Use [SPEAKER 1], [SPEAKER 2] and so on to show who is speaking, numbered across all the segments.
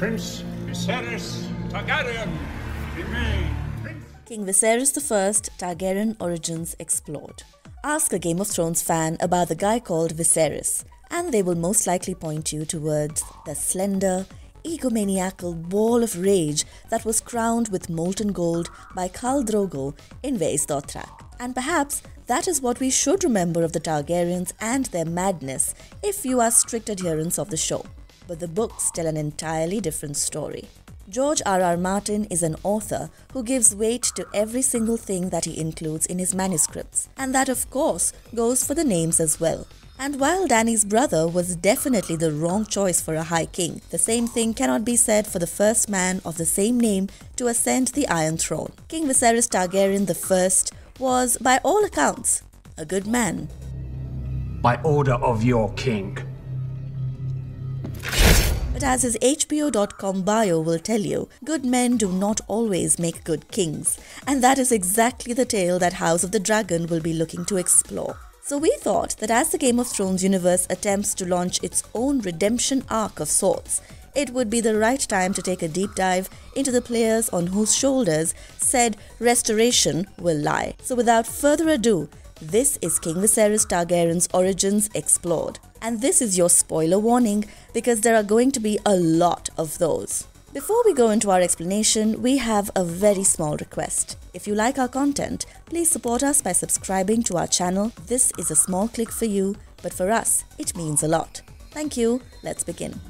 [SPEAKER 1] Prince Viserys Targaryen, remain.
[SPEAKER 2] King Viserys I Targaryen origins explored. Ask a Game of Thrones fan about the guy called Viserys, and they will most likely point you towards the slender, egomaniacal ball of rage that was crowned with molten gold by Khal Drogo in Vaes Dothrak. And perhaps that is what we should remember of the Targaryens and their madness if you are strict adherents of the show. But the books tell an entirely different story. George R.R. Martin is an author who gives weight to every single thing that he includes in his manuscripts, and that of course goes for the names as well. And while Dany's brother was definitely the wrong choice for a High King, the same thing cannot be said for the first man of the same name to ascend the Iron Throne. King Viserys Targaryen I was, by all accounts, a good man.
[SPEAKER 1] By order of your king.
[SPEAKER 2] But as his HBO.com bio will tell you, good men do not always make good kings. And that is exactly the tale that House of the Dragon will be looking to explore. So we thought that as the Game of Thrones universe attempts to launch its own redemption arc of sorts, it would be the right time to take a deep dive into the players on whose shoulders said restoration will lie. So without further ado, this is King Viserys Targaryen's origins explored. And this is your spoiler warning because there are going to be a lot of those. Before we go into our explanation, we have a very small request. If you like our content, please support us by subscribing to our channel. This is a small click for you, but for us, it means a lot. Thank you. Let's begin.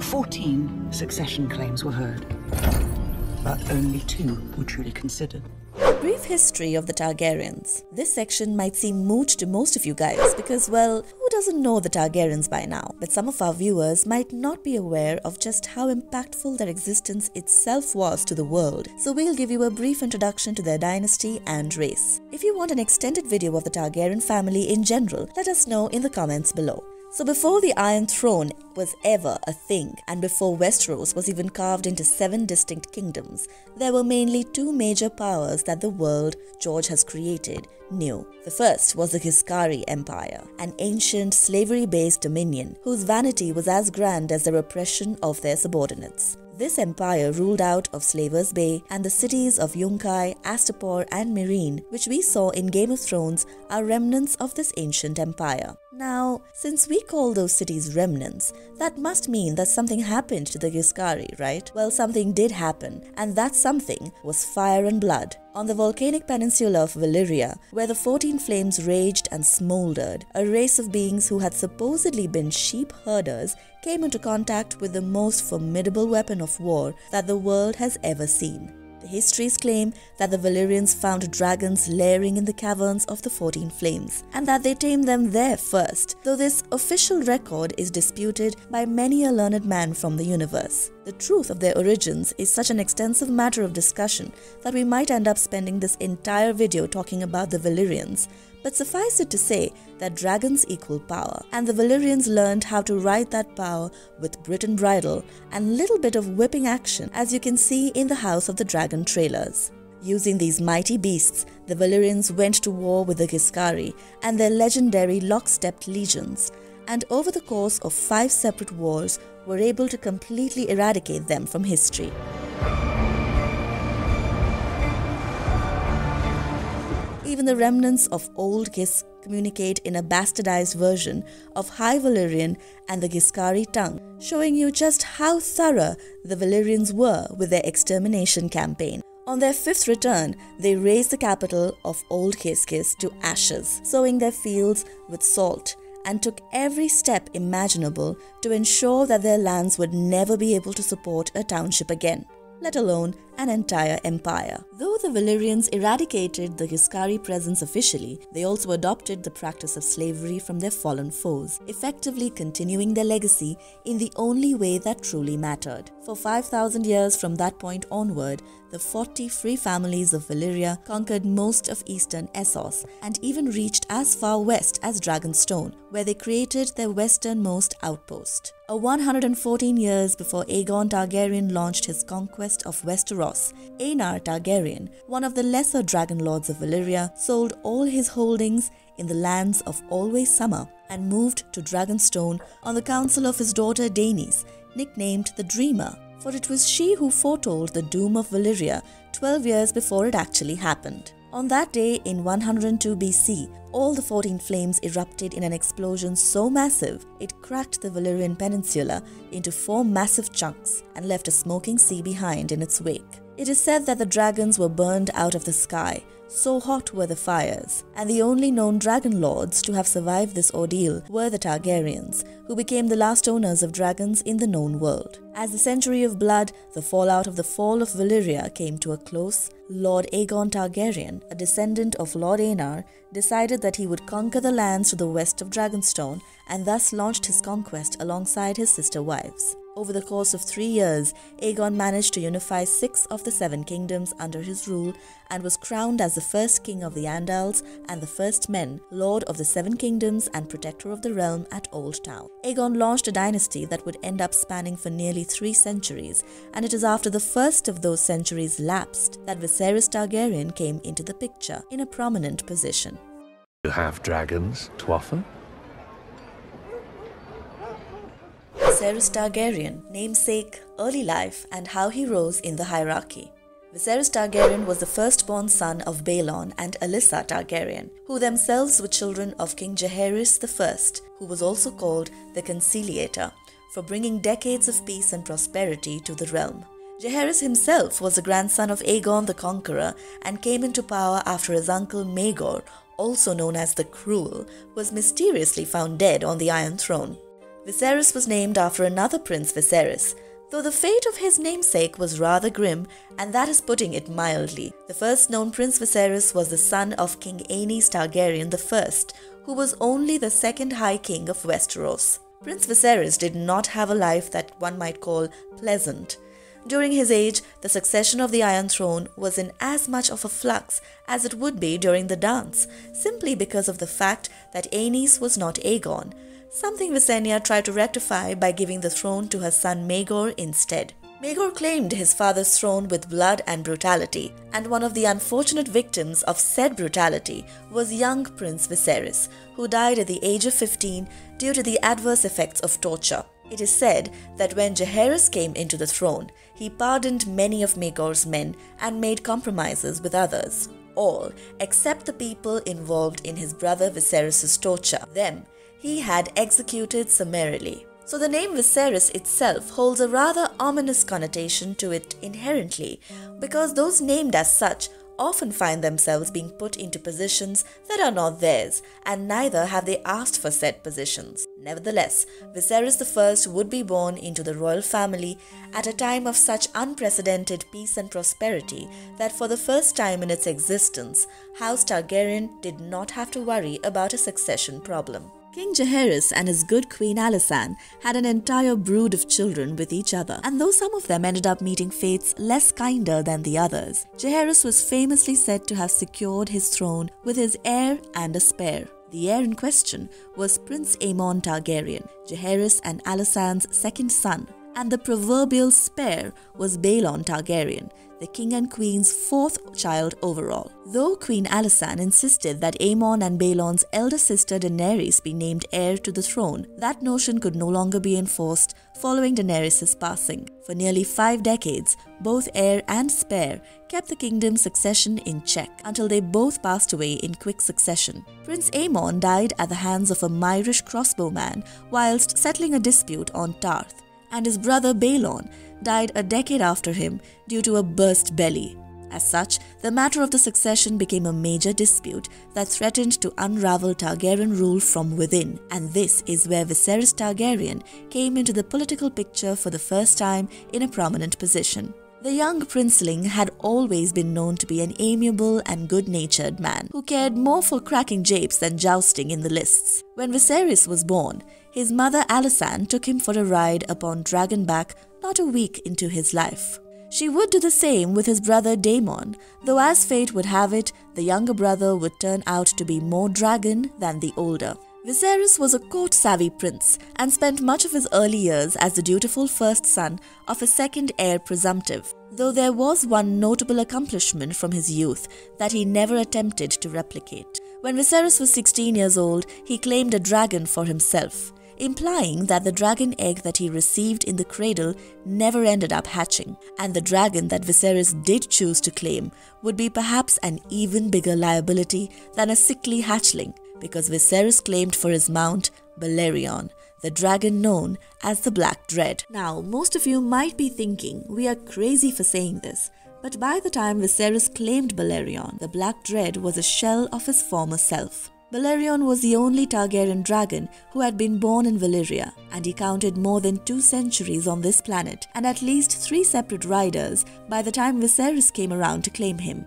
[SPEAKER 3] 14 succession claims were heard, but only 2 were truly considered.
[SPEAKER 2] Brief history of the Targaryens. This section might seem moot to most of you guys because, well, who doesn't know the Targaryens by now? But some of our viewers might not be aware of just how impactful their existence itself was to the world. So we'll give you a brief introduction to their dynasty and race. If you want an extended video of the Targaryen family in general, let us know in the comments below. So before the Iron Throne was ever a thing, and before Westeros was even carved into 7 distinct kingdoms, there were mainly 2 major powers that the world George has created knew. The first was the Giscari Empire, an ancient slavery-based dominion whose vanity was as grand as their oppression of their subordinates. This empire ruled out of Slavers Bay, and the cities of Yunkai, Astapor and Meereen, which we saw in Game of Thrones, are remnants of this ancient empire. Now, since we call those cities remnants, that must mean that something happened to the Giscari, right? Well, something did happen, and that something was fire and blood. On the volcanic peninsula of Valyria, where the 14 flames raged and smoldered, a race of beings who had supposedly been sheep herders came into contact with the most formidable weapon of war that the world has ever seen. The histories claim that the Valyrians found dragons lairing in the caverns of the 14 flames, and that they tamed them there first, though this official record is disputed by many a learned man from the universe. The truth of their origins is such an extensive matter of discussion that we might end up spending this entire video talking about the Valyrians. But suffice it to say that dragons equal power, and the Valyrians learned how to ride that power with bit and bridle and little bit of whipping action, as you can see in the House of the Dragon trailers. Using these mighty beasts, the Valyrians went to war with the Giscari and their legendary lockstepped legions, and over the course of 5 separate wars were able to completely eradicate them from history. Even the remnants of Old Gis communicate in a bastardized version of High Valyrian and the Giscari tongue, showing you just how thorough the Valyrians were with their extermination campaign. On their 5th return, they razed the capital of Old Gis to ashes, sowing their fields with salt, and took every step imaginable to ensure that their lands would never be able to support a township again, let alone an entire empire. Though the Valyrians eradicated the Giscari presence officially, they also adopted the practice of slavery from their fallen foes, effectively continuing their legacy in the only way that truly mattered. For 5,000 years from that point onward, the 40 free families of Valyria conquered most of eastern Essos and even reached as far west as Dragonstone, where they created their westernmost outpost. 114 years before Aegon Targaryen launched his conquest of Westeros, Aenar Targaryen, one of the lesser dragon lords of Valyria, sold all his holdings in the lands of Always Summer and moved to Dragonstone on the counsel of his daughter Daenys, nicknamed the Dreamer, for it was she who foretold the doom of Valyria 12 years before it actually happened. On that day in 102 BC, all the 14 flames erupted in an explosion so massive it cracked the Valyrian peninsula into 4 massive chunks and left a smoking sea behind in its wake. It is said that the dragons were burned out of the sky, so hot were the fires, and the only known dragon lords to have survived this ordeal were the Targaryens, who became the last owners of dragons in the known world. As the Century of Blood, the fallout of the fall of Valyria, came to a close, Lord Aegon Targaryen, a descendant of Lord Aenar, decided that he would conquer the lands to the west of Dragonstone and thus launched his conquest alongside his sister wives. Over the course of 3 years, Aegon managed to unify 6 of the 7 kingdoms under his rule and was crowned as the first king of the Andals and the first men, Lord of the 7 kingdoms and protector of the realm at Old Town. Aegon launched a dynasty that would end up spanning for nearly 3 centuries, and it is after the first of those centuries lapsed that Viserys Targaryen came into the picture in a prominent position.
[SPEAKER 4] You have dragons to offer?
[SPEAKER 2] Viserys Targaryen, namesake, early life, and how he rose in the hierarchy. Viserys Targaryen was the firstborn son of Baelon and Alyssa Targaryen, who themselves were children of King Jaehaerys I, who was also called the Conciliator, for bringing decades of peace and prosperity to the realm. Jaehaerys himself was the grandson of Aegon the Conqueror and came into power after his uncle Maegor, also known as the Cruel, was mysteriously found dead on the Iron Throne. Viserys was named after another Prince Viserys, though the fate of his namesake was rather grim, and that is putting it mildly. The first known Prince Viserys was the son of King Aenys Targaryen I, who was only the second High King of Westeros. Prince Viserys did not have a life that one might call pleasant. During his age, the succession of the Iron Throne was in as much of a flux as it would be during the dance, simply because of the fact that Aenys was not Aegon, something Visenya tried to rectify by giving the throne to her son Maegor instead. Maegor claimed his father's throne with blood and brutality, and one of the unfortunate victims of said brutality was young Prince Viserys, who died at the age of 15 due to the adverse effects of torture. It is said that when Jaehaerys came into the throne, he pardoned many of Maegor's men and made compromises with others, all except the people involved in his brother Viserys' torture. Them he had executed summarily. So the name Viserys itself holds a rather ominous connotation to it inherently, because those named as such often find themselves being put into positions that are not theirs, and neither have they asked for said positions. Nevertheless, Viserys I would be born into the royal family at a time of such unprecedented peace and prosperity that for the first time in its existence, House Targaryen did not have to worry about a succession problem. King Jaehaerys and his good queen Alysanne had an entire brood of children with each other, and though some of them ended up meeting fates less kinder than the others, Jaehaerys was famously said to have secured his throne with his heir and a spare. The heir in question was Prince Aemon Targaryen, Jaehaerys and Alysanne's second son, and the proverbial spare was Baelon Targaryen, the king and queen's 4th child overall. Though Queen Alysanne insisted that Aemon and Baelon's elder sister Daenerys be named heir to the throne, that notion could no longer be enforced following Daenerys' passing. For nearly 5 decades, both heir and spare kept the kingdom's succession in check until they both passed away in quick succession. Prince Aemon died at the hands of a Myrish crossbowman whilst settling a dispute on Tarth, and his brother Baelon died a decade after him due to a burst belly. As such, the matter of the succession became a major dispute that threatened to unravel Targaryen rule from within, and this is where Viserys Targaryen came into the political picture for the first time in a prominent position. The young princeling had always been known to be an amiable and good-natured man who cared more for cracking japes than jousting in the lists. When Viserys was born, his mother Alysanne took him for a ride upon Dragonback not a week into his life. She would do the same with his brother Daemon, though as fate would have it, the younger brother would turn out to be more dragon than the older. Viserys was a court-savvy prince and spent much of his early years as the dutiful first son of a second heir presumptive, though there was one notable accomplishment from his youth that he never attempted to replicate. When Viserys was 16 years old, he claimed a dragon for himself. implying that the dragon egg that he received in the cradle never ended up hatching, and the dragon that Viserys did choose to claim would be perhaps an even bigger liability than a sickly hatchling, because Viserys claimed for his mount Balerion, the dragon known as the Black Dread. Now, most of you might be thinking we are crazy for saying this, but by the time Viserys claimed Balerion, the Black Dread was a shell of his former self. Balerion was the only Targaryen dragon who had been born in Valyria, and he counted more than 2 centuries on this planet and at least 3 separate riders by the time Viserys came around to claim him.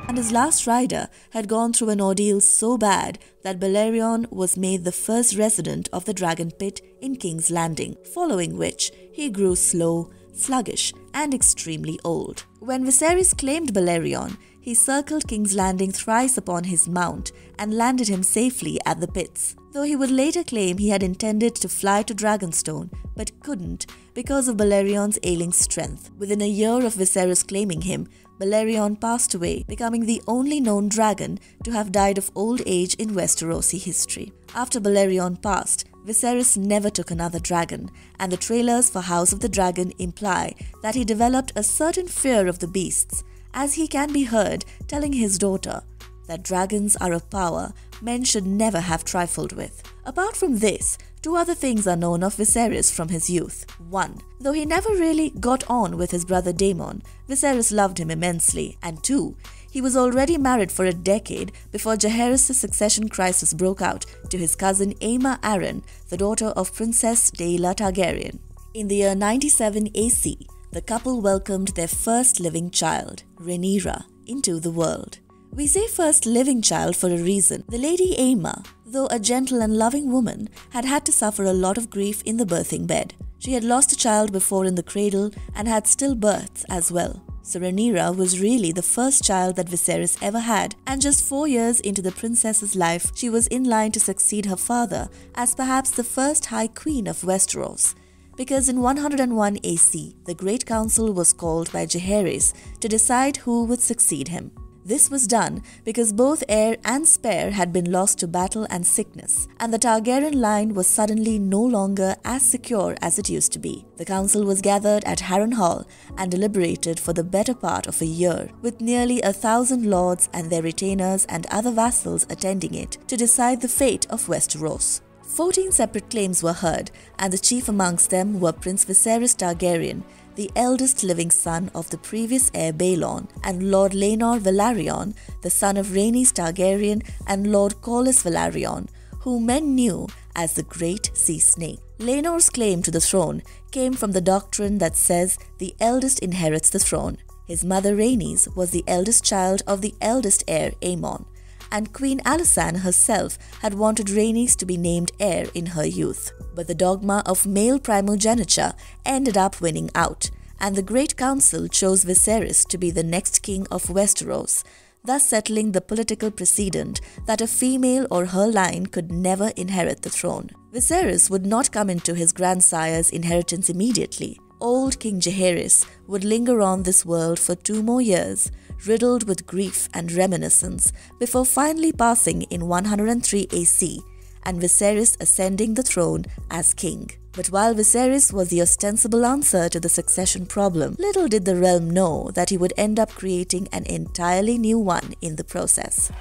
[SPEAKER 2] And his last rider had gone through an ordeal so bad that Balerion was made the first resident of the Dragon Pit in King's Landing, following which he grew slow, sluggish, and extremely old. When Viserys claimed Balerion, he circled King's Landing thrice upon his mount and landed him safely at the pits, though he would later claim he had intended to fly to Dragonstone but couldn't because of Balerion's ailing strength. Within a year of Viserys claiming him, Balerion passed away, becoming the only known dragon to have died of old age in Westerosi history. After Balerion passed, Viserys never took another dragon, and the trailers for House of the Dragon imply that he developed a certain fear of the beasts, as he can be heard telling his daughter that dragons are a power men should never have trifled with. Apart from this, 2 other things are known of Viserys from his youth. 1. Though he never really got on with his brother Daemon, Viserys loved him immensely. And 2. He was already married for a decade before Jaehaerys' succession crisis broke out to his cousin Aemma Arryn, the daughter of Princess Daela Targaryen. In the year 97 AC, the couple welcomed their first living child, Rhaenyra, into the world. We say first living child for a reason. The Lady Aemma, though a gentle and loving woman, had had to suffer a lot of grief in the birthing bed. She had lost a child before in the cradle and had stillbirths as well. So Rhaenyra was really the first child that Viserys ever had, and just 4 years into the princess's life, she was in line to succeed her father as perhaps the first High Queen of Westeros. Because in 101 AC, the Great Council was called by Jaehaerys to decide who would succeed him. This was done because both heir and spare had been lost to battle and sickness, and the Targaryen line was suddenly no longer as secure as it used to be. The council was gathered at Harrenhal and deliberated for the better part of a year, with nearly 1,000 lords and their retainers and other vassals attending it to decide the fate of Westeros. 14 separate claims were heard, and the chief amongst them were Prince Viserys Targaryen, the eldest living son of the previous heir Baelon, and Lord Laenor Velaryon, the son of Rhaenys Targaryen and Lord Corlys Velaryon, who men knew as the Great Sea Snake. Laenor's claim to the throne came from the doctrine that says the eldest inherits the throne. His mother Rhaenys was the eldest child of the eldest heir Aemon, and Queen Alysanne herself had wanted Rhaenys to be named heir in her youth. But the dogma of male primogeniture ended up winning out, and the Great Council chose Viserys to be the next king of Westeros, thus settling the political precedent that a female or her line could never inherit the throne. Viserys would not come into his grandsire's inheritance immediately. Old King Jaehaerys would linger on this world for 2 more years, riddled with grief and reminiscence, before finally passing in 103 AC, and Viserys ascending the throne as king. But while Viserys was the ostensible answer to the succession problem, little did the realm know that he would end up creating an entirely new one in the process.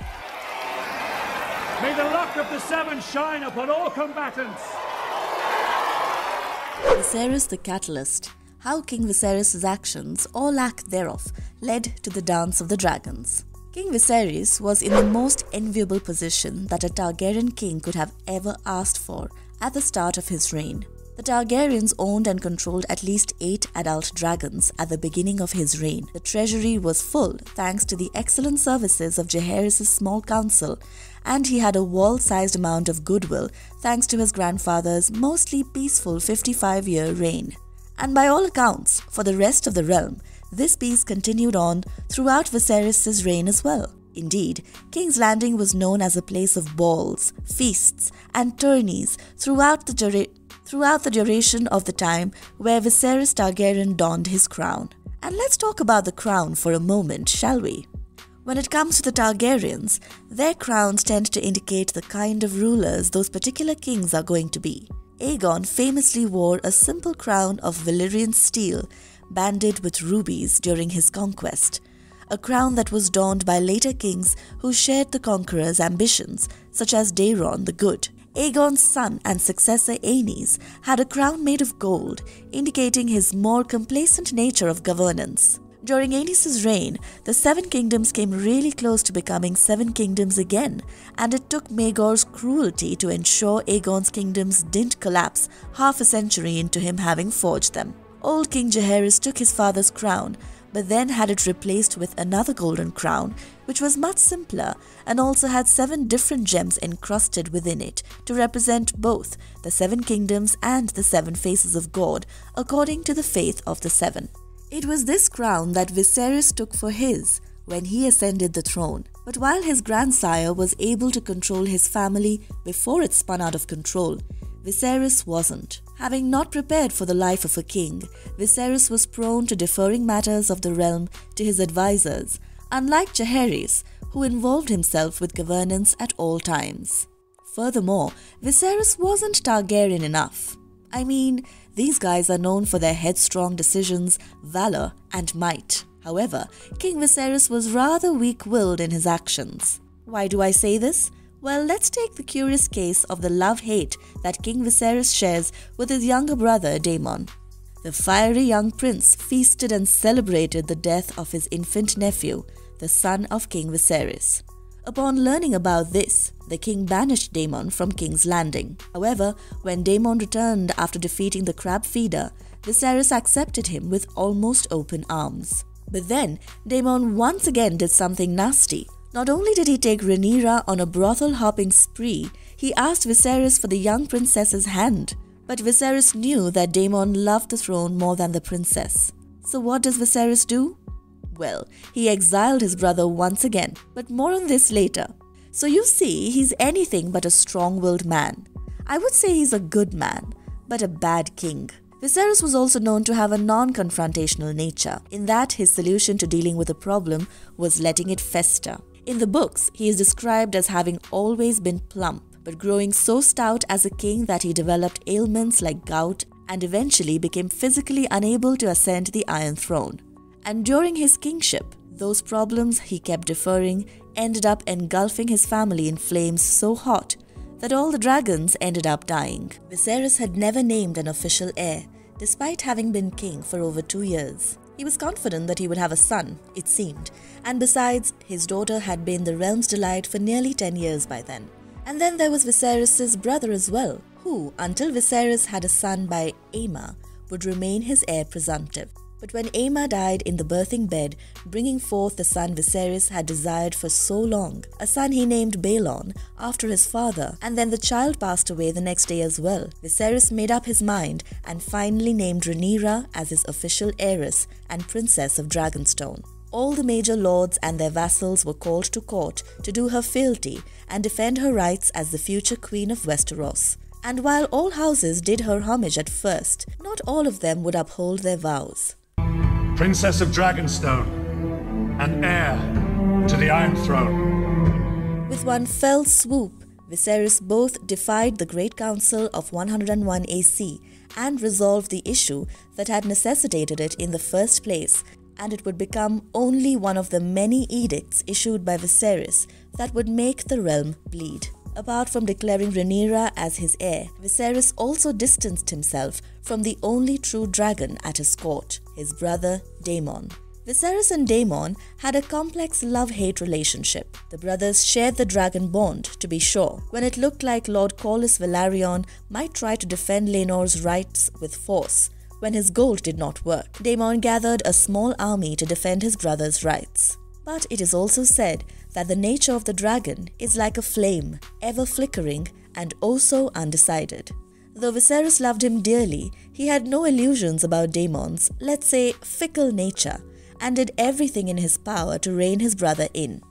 [SPEAKER 1] May the luck of the Seven shine upon all combatants!
[SPEAKER 2] Viserys the Catalyst. How King Viserys' actions, or lack thereof, led to the Dance of the Dragons. King Viserys was in the most enviable position that a Targaryen king could have ever asked for at the start of his reign. The Targaryens owned and controlled at least 8 adult dragons at the beginning of his reign. The treasury was full thanks to the excellent services of Jaehaerys' small council, and he had a wall-sized amount of goodwill thanks to his grandfather's mostly peaceful 55-year reign. And by all accounts, for the rest of the realm, this peace continued on throughout Viserys' reign as well. Indeed, King's Landing was known as a place of balls, feasts, and tourneys throughout the duration of the time where Viserys Targaryen donned his crown. And let's talk about the crown for a moment, shall we? When it comes to the Targaryens, their crowns tend to indicate the kind of rulers those particular kings are going to be. Aegon famously wore a simple crown of Valyrian steel banded with rubies during his conquest, a crown that was donned by later kings who shared the conqueror's ambitions, such as Daeron the Good. Aegon's son and successor Aenys had a crown made of gold, indicating his more complacent nature of governance. During Aenys' reign, the Seven Kingdoms came really close to becoming Seven Kingdoms again, and it took Maegor's cruelty to ensure Aegon's kingdoms didn't collapse half a century into him having forged them. Old King Jaehaerys took his father's crown, but then had it replaced with another golden crown, which was much simpler and also had 7 different gems encrusted within it to represent both the Seven Kingdoms and the 7 faces of God, according to the faith of the Seven. It was this crown that Viserys took for his when he ascended the throne. But while his grandsire was able to control his family before it spun out of control, Viserys wasn't. Having not prepared for the life of a king, Viserys was prone to deferring matters of the realm to his advisors, unlike Jaehaerys, who involved himself with governance at all times. Furthermore, Viserys wasn't Targaryen enough. I mean, these guys are known for their headstrong decisions, valor, and might. However, King Viserys was rather weak-willed in his actions. Why do I say this? Well, let's take the curious case of the love-hate that King Viserys shares with his younger brother Daemon. The fiery young prince feasted and celebrated the death of his infant nephew, the son of King Viserys. Upon learning about this, the king banished Daemon from King's Landing. However, when Daemon returned after defeating the crab feeder, Viserys accepted him with almost open arms. But then, Daemon once again did something nasty. Not only did he take Rhaenyra on a brothel-hopping spree, he asked Viserys for the young princess's hand. But Viserys knew that Daemon loved the throne more than the princess. So what does Viserys do? Well, he exiled his brother once again, but more on this later. So you see, he's anything but a strong-willed man. I would say he's a good man, but a bad king. Viserys was also known to have a non-confrontational nature, in that his solution to dealing with a problem was letting it fester. In the books, he is described as having always been plump, but growing so stout as a king that he developed ailments like gout and eventually became physically unable to ascend the Iron Throne. And during his kingship, those problems he kept deferring ended up engulfing his family in flames so hot that all the dragons ended up dying. Viserys had never named an official heir, despite having been king for over 2 years. He was confident that he would have a son, it seemed, and besides, his daughter had been the realm's delight for nearly 10 years by then. And then there was Viserys' brother as well, who, until Viserys had a son by Aemma, would remain his heir presumptive. But when Aemma died in the birthing bed, bringing forth the son Viserys had desired for so long, a son he named Baelon after his father, and then the child passed away the next day as well, Viserys made up his mind and finally named Rhaenyra as his official heiress and princess of Dragonstone. All the major lords and their vassals were called to court to do her fealty and defend her rights as the future queen of Westeros. And while all houses did her homage at first, not all of them would uphold their vows.
[SPEAKER 1] Princess of Dragonstone, and heir to the Iron Throne.
[SPEAKER 2] With one fell swoop, Viserys both defied the Great Council of 101 AC and resolved the issue that had necessitated it in the first place, and it would become only one of the many edicts issued by Viserys that would make the realm bleed. Apart from declaring Rhaenyra as his heir, Viserys also distanced himself from the only true dragon at his court, his brother Daemon. Viserys and Daemon had a complex love-hate relationship. The brothers shared the dragon bond, to be sure. When it looked like Lord Corlys Velaryon might try to defend Laenor's rights with force, when his gold did not work, Daemon gathered a small army to defend his brother's rights. But it is also said that the nature of the dragon is like a flame, ever flickering and oh so undecided. Though Viserys loved him dearly, he had no illusions about Daemon's, let's say, fickle nature, and did everything in his power to rein his brother in.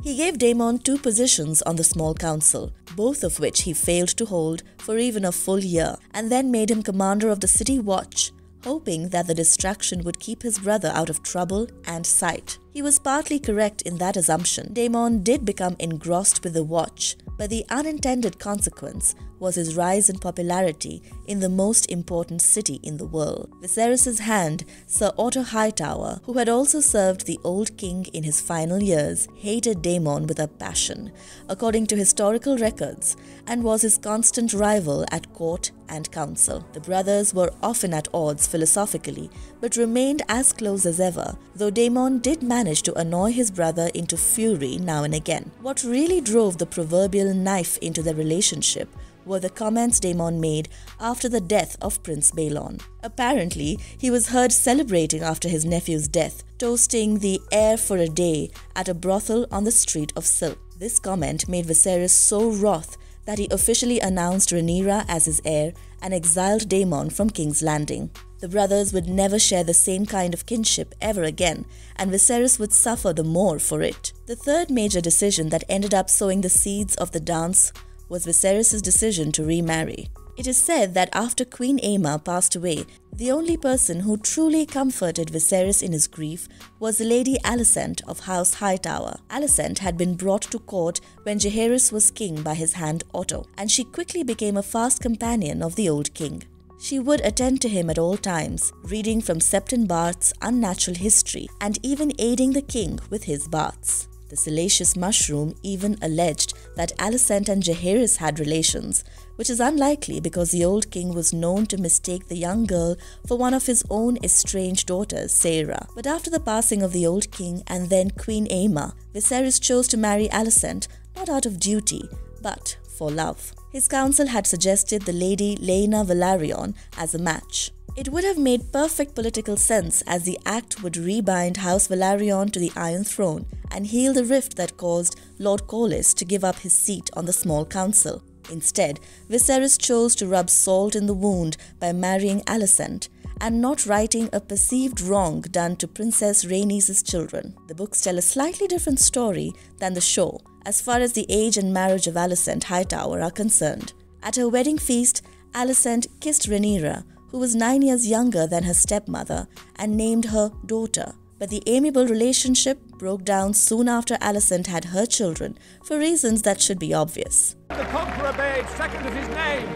[SPEAKER 2] He gave Daemon 2 positions on the small council, both of which he failed to hold for even a full year, and then made him commander of the city watch, hoping that the distraction would keep his brother out of trouble and sight. He was partly correct in that assumption. Daemon did become engrossed with the watch, but the unintended consequence was his rise in popularity in the most important city in the world. Viserys' hand, Sir Otto Hightower, who had also served the old king in his final years, hated Daemon with a passion, according to historical records, and was his constant rival at court and council. The brothers were often at odds philosophically, but remained as close as ever, though Daemon did manage to annoy his brother into fury now and again. What really drove the proverbial knife into their relationship were the comments Daemon made after the death of Prince Baelon. Apparently, he was heard celebrating after his nephew's death, toasting the heir for a day at a brothel on the Street of Silk. This comment made Viserys so wroth that he officially announced Rhaenyra as his heir and exiled Daemon from King's Landing. The brothers would never share the same kind of kinship ever again, and Viserys would suffer the more for it. The third major decision that ended up sowing the seeds of the dance was Viserys' decision to remarry. It is said that after Queen Aemma passed away, the only person who truly comforted Viserys in his grief was Lady Alicent of House Hightower. Alicent had been brought to court when Jaehaerys was king by his hand Otto, and she quickly became a fast companion of the old king. She would attend to him at all times, reading from Septon Barth's Unnatural History and even aiding the king with his baths. The salacious mushroom even alleged that Alicent and Jaehaerys had relations, which is unlikely because the old king was known to mistake the young girl for one of his own estranged daughters, Saera. But after the passing of the old king and then Queen Aemma, Viserys chose to marry Alicent not out of duty, but for love. His council had suggested the Lady Laena Velaryon as a match. It would have made perfect political sense, as the act would rebind House Velaryon to the Iron Throne and heal the rift that caused Lord Corlys to give up his seat on the small council. Instead, Viserys chose to rub salt in the wound by marrying Alicent and not righting a perceived wrong done to Princess Rhaenys' children. The books tell a slightly different story than the show, as far as the age and marriage of Alicent Hightower are concerned. At her wedding feast, Alicent kissed Rhaenyra, who was 9 years younger than her stepmother, and named her daughter. But the amiable relationship broke down soon after Alicent had her children, for reasons that should be obvious.
[SPEAKER 5] The Conqueror made second of his name.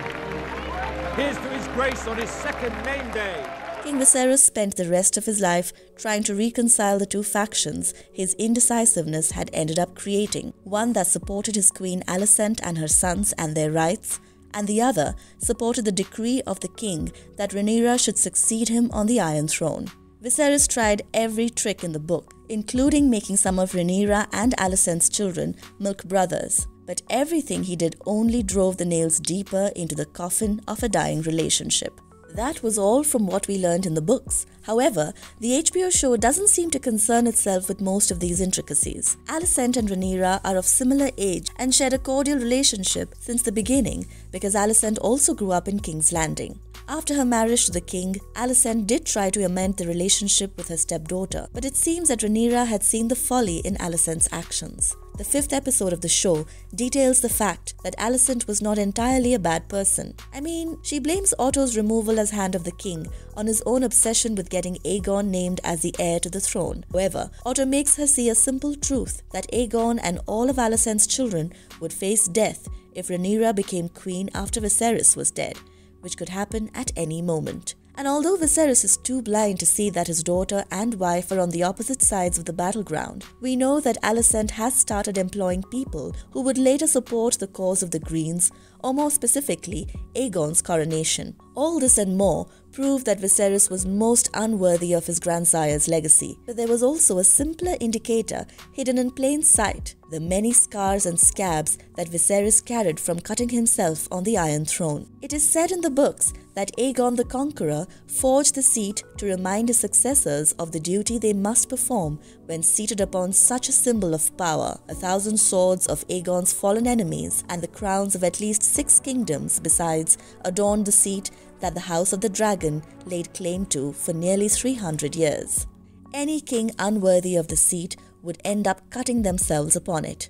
[SPEAKER 5] Here's to his grace on his second name day.
[SPEAKER 2] King Viserys spent the rest of his life trying to reconcile the two factions his indecisiveness had ended up creating, one that supported his queen Alicent and her sons and their rights, and the other supported the decree of the king that Rhaenyra should succeed him on the Iron Throne. Viserys tried every trick in the book, including making some of Rhaenyra and Alicent's children milk brothers, but everything he did only drove the nails deeper into the coffin of a dying relationship. That was all from what we learned in the books. However, the HBO show doesn't seem to concern itself with most of these intricacies. Alicent and Rhaenyra are of similar age and shared a cordial relationship since the beginning because Alicent also grew up in King's Landing. After her marriage to the king, Alicent did try to amend the relationship with her stepdaughter, but it seems that Rhaenyra had seen the folly in Alicent's actions. The 5th episode of the show details the fact that Alicent was not entirely a bad person. I mean, she blames Otto's removal as Hand of the King on his own obsession with getting Aegon named as the heir to the throne. However, Otto makes her see a simple truth that Aegon and all of Alicent's children would face death if Rhaenyra became queen after Viserys was dead, which could happen at any moment. And although Viserys is too blind to see that his daughter and wife are on the opposite sides of the battleground, we know that Alicent has started employing people who would later support the cause of the Greens, or more specifically, Aegon's coronation. All this and more prove that Viserys was most unworthy of his grandsire's legacy. But there was also a simpler indicator hidden in plain sight: the many scars and scabs that Viserys carried from cutting himself on the Iron Throne. It is said in the books that Aegon the Conqueror forged the seat to remind his successors of the duty they must perform when seated upon such a symbol of power. 1,000 swords of Aegon's fallen enemies and the crowns of at least 6 kingdoms besides adorned the seat that the House of the Dragon laid claim to for nearly 300 years. Any king unworthy of the seat would end up cutting themselves upon it,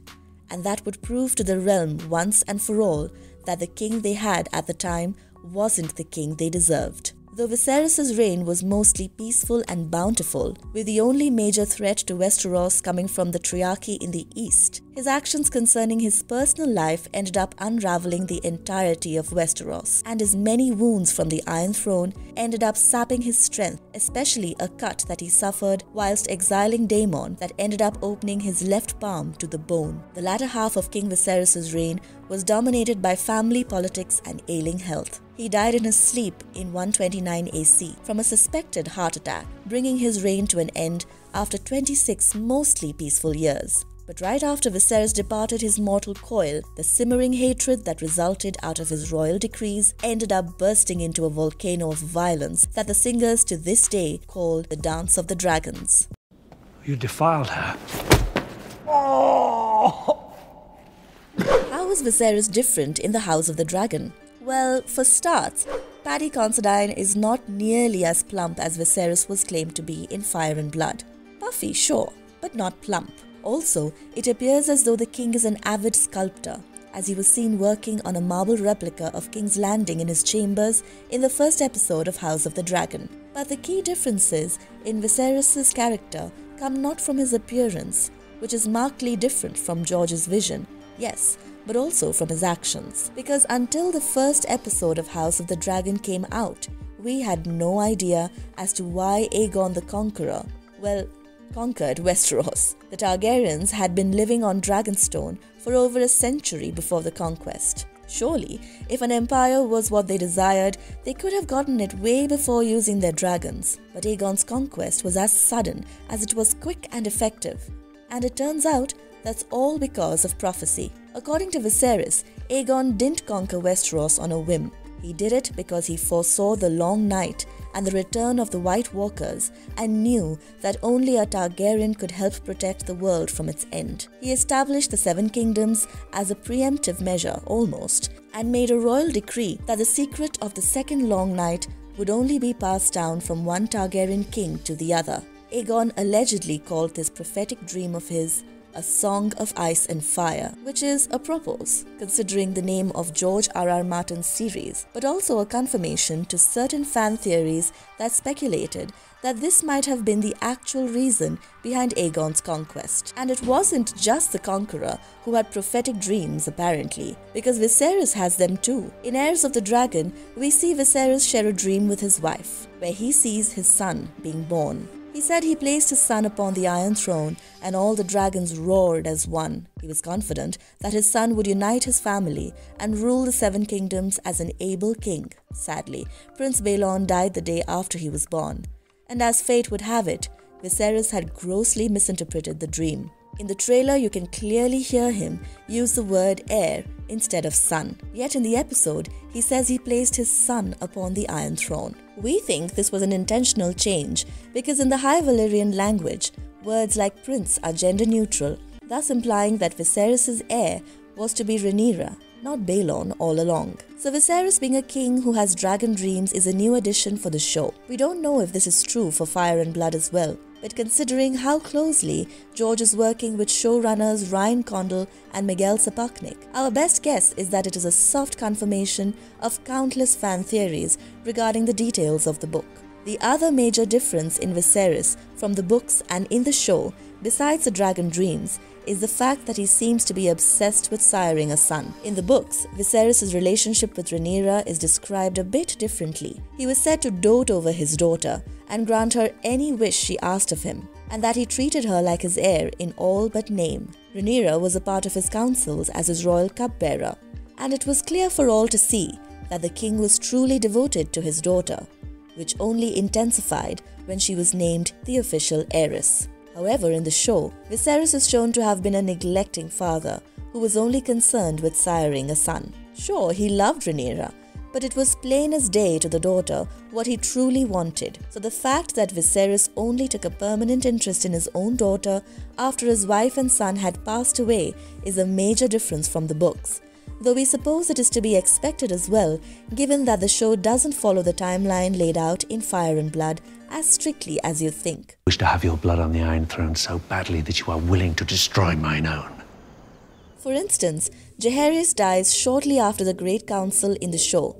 [SPEAKER 2] and that would prove to the realm once and for all that the king they had at the time wasn't the king they deserved. Though Viserys' reign was mostly peaceful and bountiful, with the only major threat to Westeros coming from the Triarchy in the east, his actions concerning his personal life ended up unraveling the entirety of Westeros, and his many wounds from the Iron Throne ended up sapping his strength, especially a cut that he suffered whilst exiling Daemon that ended up opening his left palm to the bone. The latter half of King Viserys' reign was dominated by family politics and ailing health. He died in his sleep in 129 AC from a suspected heart attack, bringing his reign to an end after 26 mostly peaceful years. But right after Viserys departed his mortal coil, the simmering hatred that resulted out of his royal decrees ended up bursting into a volcano of violence that the singers to this day call the Dance of the Dragons.
[SPEAKER 1] You defiled her.
[SPEAKER 2] How is Viserys different in the House of the Dragon? Well, for starts, Paddy Considine is not nearly as plump as Viserys was claimed to be in Fire and Blood. Puffy, sure, but not plump. Also, it appears as though the king is an avid sculptor, as he was seen working on a marble replica of King's Landing in his chambers in the first episode of House of the Dragon. But the key differences in Viserys' character come not from his appearance, which is markedly different from George's vision, yes, but also from his actions. Because until the first episode of House of the Dragon came out, we had no idea as to why Aegon the Conqueror, conquered Westeros. The Targaryens had been living on Dragonstone for over a century before the conquest. Surely, if an empire was what they desired, they could have gotten it way before using their dragons. But Aegon's conquest was as sudden as it was quick and effective. And it turns out that's all because of prophecy. According to Viserys, Aegon didn't conquer Westeros on a whim. He did it because he foresaw the long night and the return of the White Walkers and knew that only a Targaryen could help protect the world from its end. He established the Seven Kingdoms as a preemptive measure, almost, and made a royal decree that the secret of the second long night would only be passed down from one Targaryen king to the other. Aegon allegedly called this prophetic dream of his A Song of Ice and Fire, which is apropos considering the name of George R.R. Martin's series, but also a confirmation to certain fan theories that speculated that this might have been the actual reason behind Aegon's conquest. And it wasn't just the conqueror who had prophetic dreams apparently, because Viserys has them too. In Heirs of the Dragon, we see Viserys share a dream with his wife, where he sees his son being born. He said he placed his son upon the Iron Throne and all the dragons roared as one. He was confident that his son would unite his family and rule the Seven Kingdoms as an able king. Sadly, Prince Baelon died the day after he was born. And as fate would have it, Viserys had grossly misinterpreted the dream. In the trailer, you can clearly hear him use the word heir instead of son. Yet in the episode, he says he placed his son upon the Iron Throne. We think this was an intentional change because in the High Valyrian language, words like prince are gender neutral, thus implying that Viserys' heir was to be Rhaenyra, not Baelon all along. So Viserys being a king who has dragon dreams is a new addition for the show. We don't know if this is true for Fire and Blood as well, but considering how closely George is working with showrunners Ryan Condal and Miguel Sapochnik, our best guess is that it is a soft confirmation of countless fan theories regarding the details of the book. The other major difference in Viserys from the books and in the show, besides the dragon dreams, is the fact that he seems to be obsessed with siring a son. In the books, Viserys' relationship with Rhaenyra is described a bit differently. He was said to dote over his daughter and grant her any wish she asked of him, and that he treated her like his heir in all but name. Rhaenyra was a part of his councils as his royal cupbearer, and it was clear for all to see that the king was truly devoted to his daughter, which only intensified when she was named the official heiress. However, in the show, Viserys is shown to have been a neglecting father who was only concerned with siring a son. Sure, he loved Rhaenyra, but it was plain as day to the daughter what he truly wanted. So the fact that Viserys only took a permanent interest in his own daughter after his wife and son had passed away is a major difference from the books. Though we suppose it is to be expected as well, given that the show doesn't follow the timeline laid out in Fire and Blood as strictly as you think.
[SPEAKER 4] Wish to have your blood on the Iron Throne so badly that you are willing to destroy mine own.
[SPEAKER 2] For instance, Jaehaerys dies shortly after the Great Council in the show,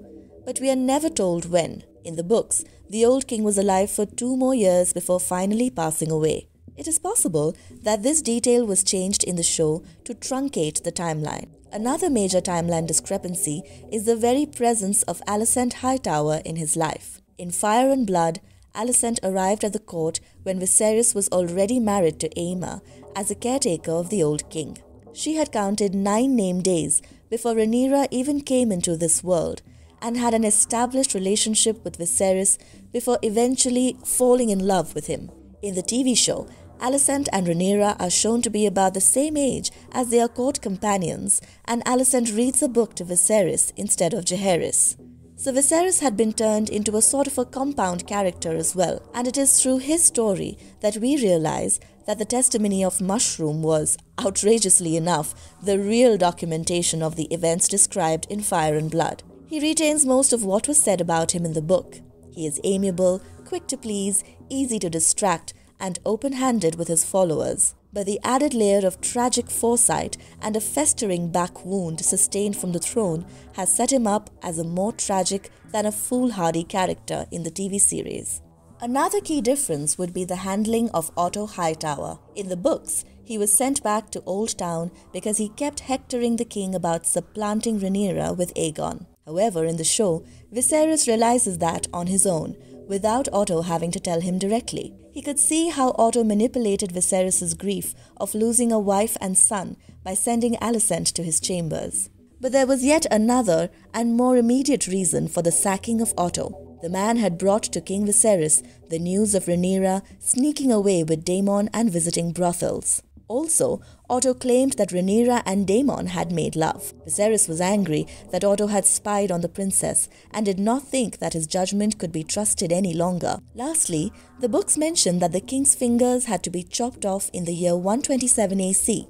[SPEAKER 2] but we are never told when. In the books, the old king was alive for 2 more years before finally passing away. It is possible that this detail was changed in the show to truncate the timeline. Another major timeline discrepancy is the very presence of Alicent Hightower in his life. In Fire and Blood, Alicent arrived at the court when Viserys was already married to Aemma as a caretaker of the old king. She had counted 9 name days before Rhaenyra even came into this world, and had an established relationship with Viserys before eventually falling in love with him. In the TV show, Alicent and Rhaenyra are shown to be about the same age as their court companions, and Alicent reads a book to Viserys instead of Jaehaerys. So Viserys had been turned into a sort of a compound character as well, and it is through his story that we realize that the testimony of Mushroom was, outrageously enough, the real documentation of the events described in Fire and Blood. He retains most of what was said about him in the book. He is amiable, quick to please, easy to distract, and open-handed with his followers. But the added layer of tragic foresight and a festering back wound sustained from the throne has set him up as a more tragic than a foolhardy character in the TV series. Another key difference would be the handling of Otto Hightower. In the books, he was sent back to Old Town because he kept hectoring the king about supplanting Rhaenyra with Aegon. However, in the show, Viserys realizes that on his own, without Otto having to tell him directly. He could see how Otto manipulated Viserys' grief of losing a wife and son by sending Alicent to his chambers. But there was yet another and more immediate reason for the sacking of Otto. The man had brought to King Viserys the news of Rhaenyra sneaking away with Daemon and visiting brothels. Also, Otto claimed that Rhaenyra and Daemon had made love. Viserys was angry that Otto had spied on the princess and did not think that his judgment could be trusted any longer. Lastly, the books mention that the king's fingers had to be chopped off in the year 127 AC,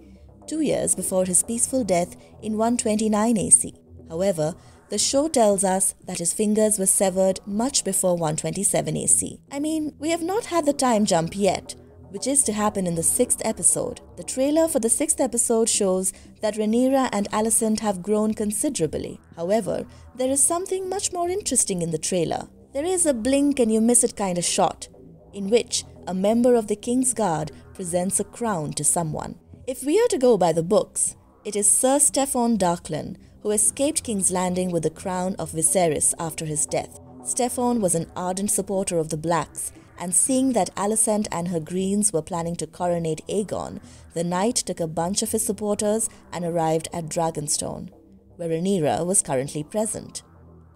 [SPEAKER 2] 2 years before his peaceful death in 129 AC. However, the show tells us that his fingers were severed much before 127 AC. I mean, we have not had the time jump yet, which is to happen in the 6th episode. The trailer for the 6th episode shows that Rhaenyra and Alicent have grown considerably. However, there is something much more interesting in the trailer. There is a blink and you miss it kind of shot, in which a member of the King's Guard presents a crown to someone. If we are to go by the books, it is Sir Steffon Darklyn who escaped King's Landing with the crown of Viserys after his death. Steffon was an ardent supporter of the Blacks, and seeing that Alicent and her Greens were planning to coronate Aegon, the knight took a bunch of his supporters and arrived at Dragonstone, where Rhaenyra was currently present.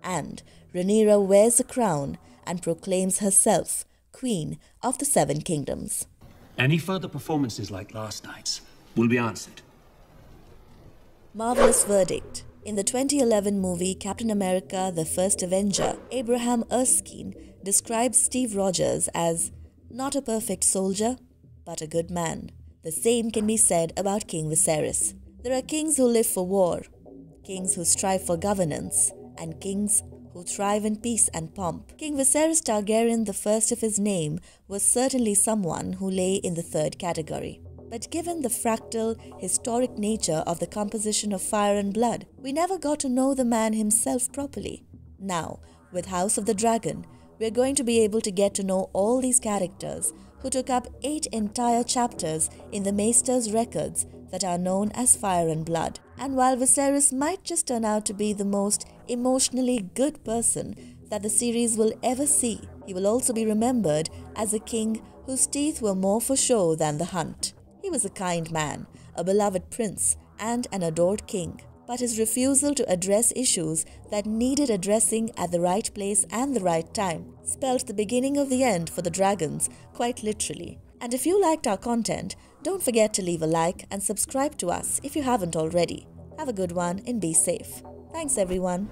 [SPEAKER 2] And Rhaenyra wears the crown and proclaims herself Queen of the Seven Kingdoms.
[SPEAKER 6] Any further performances like last night's will be answered.
[SPEAKER 2] Marvelous verdict. In the 2011 movie Captain America: The First Avenger, Abraham Erskine describes Steve Rogers as not a perfect soldier, but a good man. The same can be said about King Viserys. There are kings who live for war, kings who strive for governance, and kings who thrive in peace and pomp. King Viserys Targaryen, the first of his name, was certainly someone who lay in the 3rd category. But given the fractal, historic nature of the composition of Fire and Blood, we never got to know the man himself properly. Now, with House of the Dragon, we're going to be able to get to know all these characters who took up 8 entire chapters in the Maester's records that are known as Fire and Blood. And while Viserys might just turn out to be the most emotionally good person that the series will ever see, he will also be remembered as a king whose teeth were more for show than the hunt. He was a kind man, a beloved prince, and an adored king. But his refusal to address issues that needed addressing at the right place and the right time spelled the beginning of the end for the dragons, quite literally. And if you liked our content, don't forget to leave a like and subscribe to us if you haven't already. Have a good one and be safe. Thanks everyone.